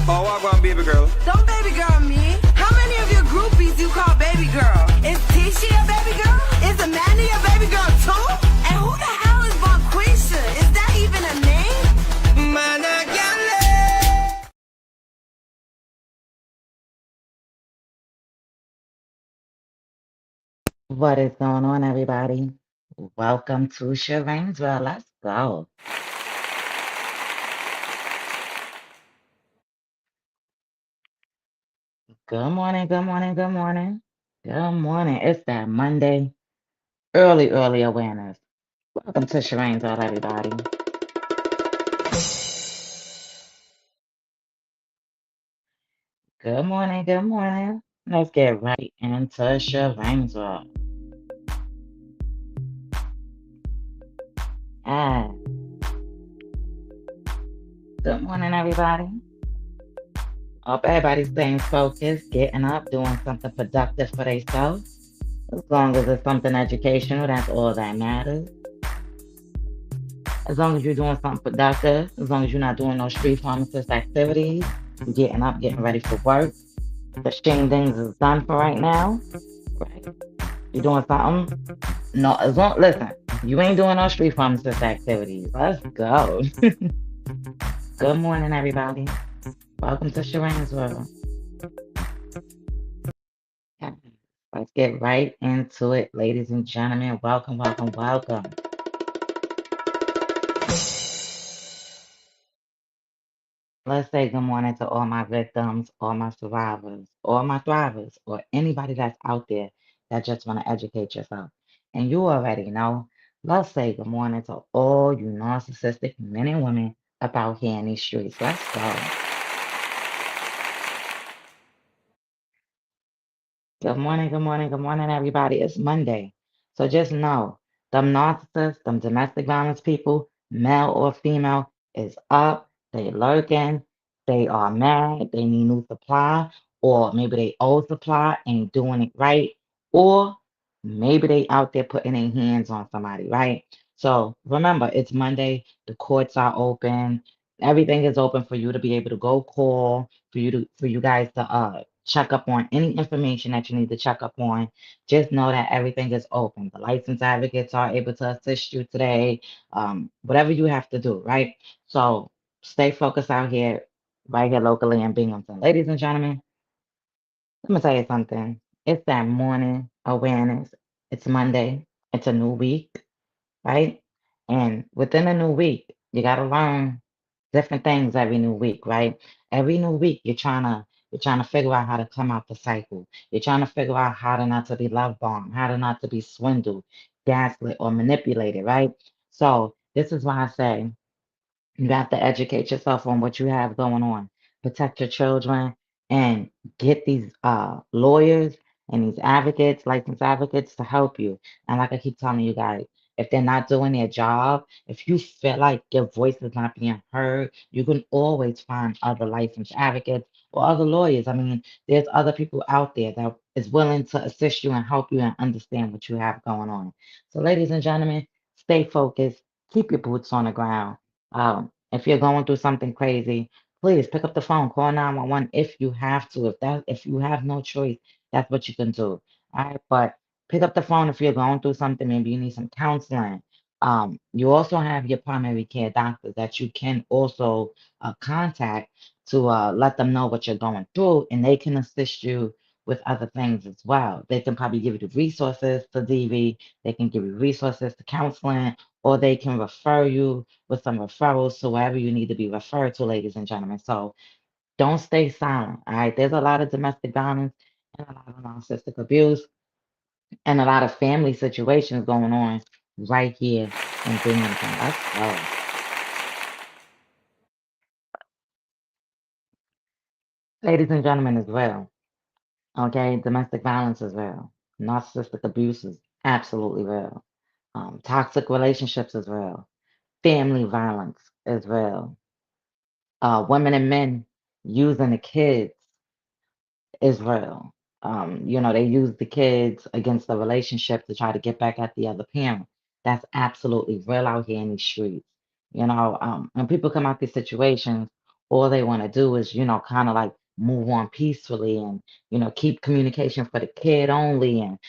Oh, what one, baby girl? Don't baby girl me. How many of your groupies you call baby girl? Is Tisha a baby girl? Is Amanda a baby girl too? And who the hell is Bonquisha? Is that even a name? Man, I can't What is going on, everybody? Welcome to Sharane's World. Let's go. Good morning, good morning, good morning. Good morning. It's that Monday, early awareness. Welcome to Sharane's World, everybody. Good morning, good morning. Let's get right into Sharane's World. Ah, good morning, everybody. Hope everybody's staying focused, getting up, doing something productive for themselves. As long as it's something educational, that's all that matters. As long as you're doing something productive, as long as you're not doing no street pharmacist activities, you're getting up, getting ready for work. The shame things is done for right now, right? You're doing something. No, as long listen, you ain't doing no street pharmacist activities. Let's go. Good morning, everybody. Welcome to Sharane's World. Yeah, let's get right into it, ladies and gentlemen. Welcome, welcome, welcome. Let's say good morning to all my victims, all my survivors, all my thrivers, or anybody that's out there that just want to educate yourself. And you already know, let's say good morning to all you narcissistic men and women up out here in these streets. Let's go. Good morning, good morning, good morning, everybody. It's Monday. So just know, them narcissists, them domestic violence people, male or female, is up. They lurking. They are mad. They need new supply. Or maybe they old supply ain't doing it right. Or maybe they out there putting their hands on somebody, right? So remember, it's Monday. The courts are open. Everything is open for you to be able to go call, for you guys to check up on any information that you need to check up on. Just know that everything is open. The licensed advocates are able to assist you today, whatever you have to do, right? So stay focused out here, right here locally in Binghamton. Ladies and gentlemen, let me tell you something. It's that morning awareness. It's Monday. It's a new week, right? And within a new week, you got to learn different things every new week, right? Every new week, you're trying to figure out how to come out the cycle. You're trying to figure out how to not to be love bombed, how to not to be swindled, gaslit, or manipulated, right? So this is why I say you have to educate yourself on what you have going on. Protect your children and get these lawyers and these advocates, licensed advocates, to help you. And like I keep telling you guys, if they're not doing their job, if you feel like your voice is not being heard, you can always find other licensed advocates or other lawyers. I mean, there's other people out there that is willing to assist you and help you and understand what you have going on. So, ladies and gentlemen, stay focused, keep your boots on the ground. If you're going through something crazy, please pick up the phone, call 911 if you have to. If you have no choice, that's what you can do. All right, but pick up the phone if you're going through something. Maybe you need some counseling. You also have your primary care doctor that you can also contact to let them know what you're going through, and they can assist you with other things as well. They can probably give you the resources to DV. They can give you resources to counseling, or they can refer you with some referrals to wherever you need to be referred to, ladies and gentlemen. So don't stay silent. All right. There's a lot of domestic violence and a lot of narcissistic abuse and a lot of family situations going on right here in Binghamton. Let's go. Ladies and gentlemen, as well. Okay. Domestic violence is real. Narcissistic abuse is absolutely real. Toxic relationships is real. Family violence is real. Women and men using the kids is real. They use the kids against the relationship to try to get back at the other parent. That's absolutely real out here in these streets. When people come out these situations, all they want to do is, kind of like move on peacefully and, keep communication for the kid only and,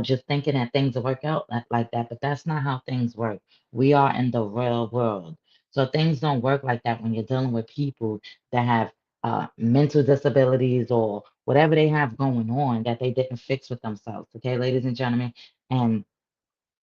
just thinking that things will work out like that. But that's not how things work. We are in the real world. So things don't work like that when you're dealing with people that have mental disabilities or whatever they have going on that they didn't fix with themselves. Okay, ladies and gentlemen. And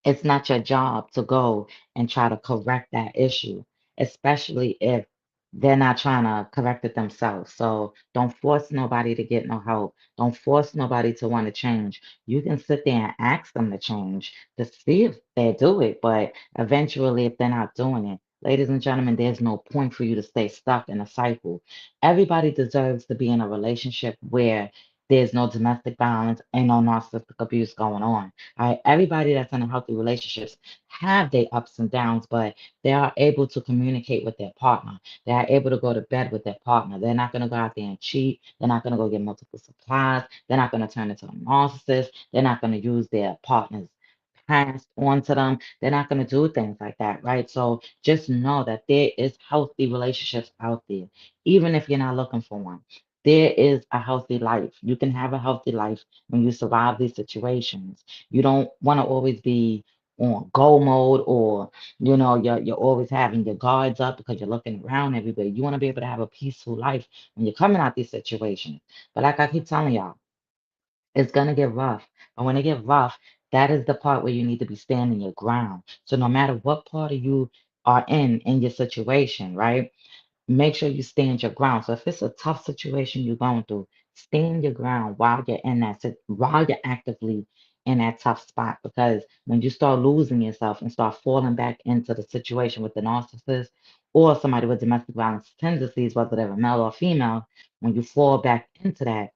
it's not your job to go and try to correct that issue, especially if they're not trying to correct it themselves. So don't force nobody to get no help. Don't force nobody to want to change. You can sit there and ask them to change to see if they do it, but eventually, if they're not doing it, ladies and gentlemen, there's no point for you to stay stuck in a cycle. Everybody deserves to be in a relationship where there's no domestic violence and no narcissistic abuse going on. All right, everybody that's in a healthy relationships have their ups and downs, but they are able to communicate with their partner. They are able to go to bed with their partner. They're not going to go out there and cheat. They're not going to go get multiple supplies. They're not going to turn into a narcissist. They're not going to use their partner's past onto them. They're not going to do things like that, right? So just know that there is healthy relationships out there, even if you're not looking for one. There is a healthy life. You can have a healthy life when you survive these situations. You don't want to always be on go mode or you're always having your guards up because you're looking around everywhere. You want to be able to have a peaceful life when you're coming out these situations. But like I keep telling y'all, it's gonna get rough. And when it get rough, that is the part where you need to be standing your ground. So no matter what part of you are in your situation, right? Make sure you stand your ground. So if it's a tough situation you're going through, stand your ground while you're in while you're actively in that tough spot. Because when you start losing yourself and start falling back into the situation with the narcissist or somebody with domestic violence tendencies, whether they're a male or female, when you fall back into that,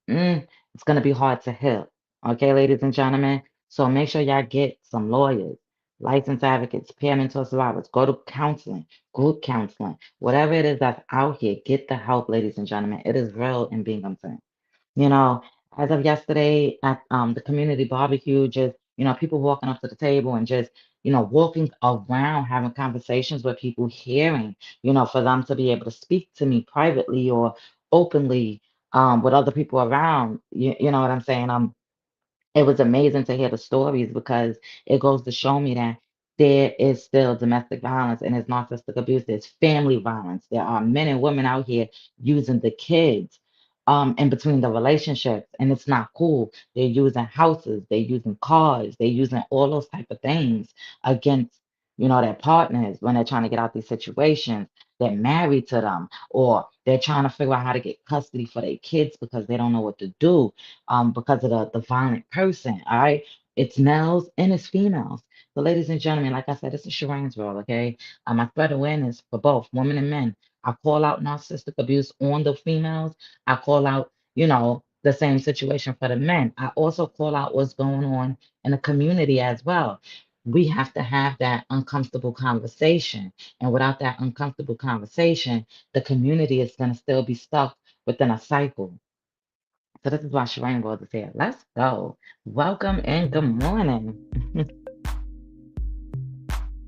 it's going to be hard to heal. Okay, ladies and gentlemen. So make sure y'all get some lawyers, licensed advocates, peer mentor survivors. Go to counseling, group counseling, whatever it is that's out here. Get the help, ladies and gentlemen. It is real in Binghamton. You know, as of yesterday at the community barbecue, just, people walking up to the table and just, walking around having conversations with people, hearing, for them to be able to speak to me privately or openly with other people around. You know what I'm saying? It was amazing to hear the stories because it goes to show me that there is still domestic violence and it's narcissistic abuse. There's family violence. There are men and women out here using the kids in between the relationships, and it's not cool. They're using houses, they're using cars, they're using all those type of things against, their partners when they're trying to get out these situations. They're married to them, or they're trying to figure out how to get custody for their kids because they don't know what to do because of the violent person. All right. It's males and it's females. So, ladies and gentlemen, like I said, it's a Sharane's world, okay? I spread awareness for both women and men. I call out narcissistic abuse on the females. I call out, the same situation for the men. I also call out what's going on in the community as well. We have to have that uncomfortable conversation. And without that uncomfortable conversation, the community is going to still be stuck within a cycle. So this is why Sharane World is here. Let's go. Welcome and good morning.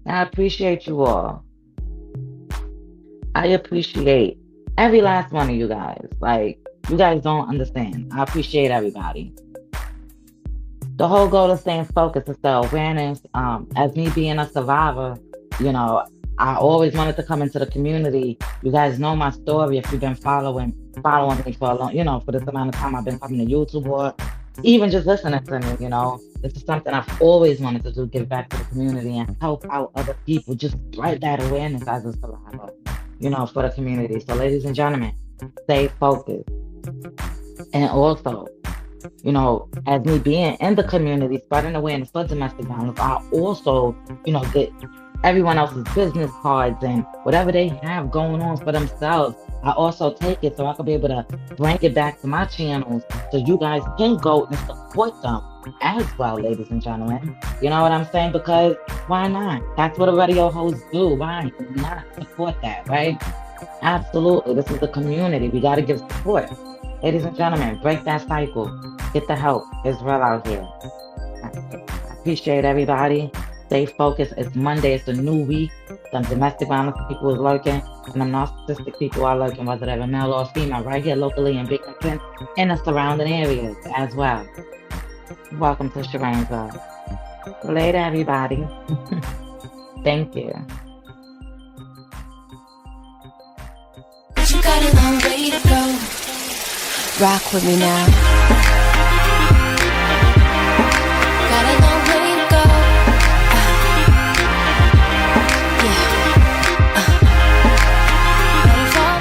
I appreciate you all. I appreciate every last one of you guys. Like, you guys don't understand. I appreciate everybody. The whole goal of staying focused is the awareness. As me being a survivor, you know, I always wanted to come into the community. You guys know my story if you've been following me for a long, for this amount of time I've been coming to YouTube or even just listening to me, This is something I've always wanted to do, give back to the community and help out other people, just spread that awareness as a survivor, for the community. So ladies and gentlemen, stay focused. And also, as me being in the community, spreading awareness for domestic violence, I also, get everyone else's business cards and whatever they have going on for themselves. I also take it so I can be able to bring it back to my channels so you guys can go and support them as well, ladies and gentlemen. You know what I'm saying? Because why not? That's what a radio host do. Why not support that, right? Absolutely. This is the community. We got to give support. Ladies and gentlemen, break that cycle. Get the help. It's real out here. I appreciate everybody. Stay focused. It's Monday. It's a new week. Some domestic violence people is lurking. And them narcissistic people are looking, whether they're male or female, right here locally in Binghamton and the surrounding areas as well. Welcome to Sharane's World. Later, everybody. Thank you. You got a long way to go. Rock with me now.